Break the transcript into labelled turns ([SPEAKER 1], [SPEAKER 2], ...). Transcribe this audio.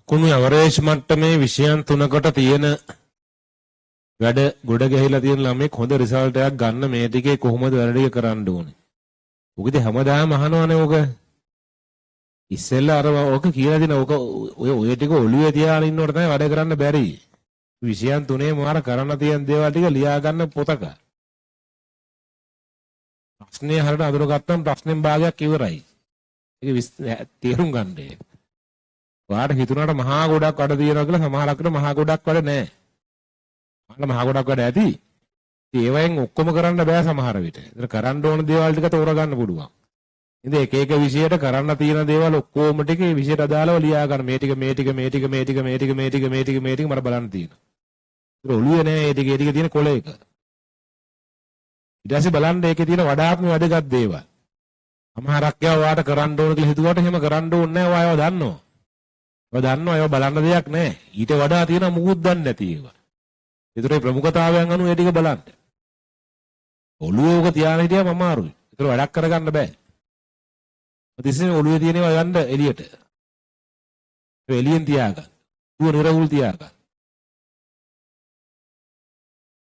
[SPEAKER 1] ලකුණු ඇවරේජ් මට්ටමේ විෂයන් 3කට තියෙන වැඩ ගොඩ ගැහිලා තියෙන ළමෙක් හොඳ රිසල්ට් එකක් ගන්න මේ ටිකේ කොහොමද වැඩ ටික කරන්න ඕනේ. ඔකද හැමදාම අහනවනේ ඔක. ඉස්සෙල්ලා අර ඔක කියලා දින ඔක ඔය ටික ඔළුවේ තියාගෙන ඉන්නකොට තමයි වැඩ කරන්න බැරි. විෂයන් 3 මාර කරන්න තියෙන දේවල් ටික ලියා ගන්න පොතක. ප්‍රශ්නේ හරියට අඳුරගත්තම ප්‍රශ්නෙන් භාගයක් ඉවරයි. ඒක තේරුම් ගන්න. ඔයාට හිතුණාට මහා ගොඩක් වැඩ තියෙනවා කියලා සමහරකට මහා ගොඩක් වැඩ නැහැ. මහා ගොඩක් වැඩ ඇති. ඒවෙන් ඔක්කොම කරන්න බෑ සමහර විට. ඒතර කරන්න ඕන දේවල් ටික තෝරගන්න පුළුවන්. ඉතින් එක එක විෂයට කරන්න තියෙන දේවල් ඔක්කොම ටික මේ විෂයට අදාළව ලියා ගන්න. මේ ටික මට බලන්න තියෙනවා. ඒක ඔළුවේ නෑ ඒ ටික තියෙන කොළ එක. ඊට පස්සේ බලන්න ඒකේ තියෙන වඩාත්ම වැදගත් දේවල්. සමහරක් ඒවා ඔයාට කරන්න ඕන කියලා හිතුවට එහෙම කරන්න ඕනේ නෑ. ඔයා දන්නවා. ඒවා බලන්න දෙයක් නෑ. ඊට වඩා තියෙන මුකුත් දන්නේ නැති ඒවා. ඒතරේ ප්‍රමුඛතාවයන් අනුව ඒ ටික බලන්න. ඔළුවේ ඔක තියාගෙන හිටියම අමාරුයි. ඒතර වැඩක් කරගන්න බෑ. ඉතින් ඔළුවේ තියෙන ඒවා යන්න එළියට. ඒ එළියෙන් තියාගන්න. දුව නිරවුල් තියාගන්න.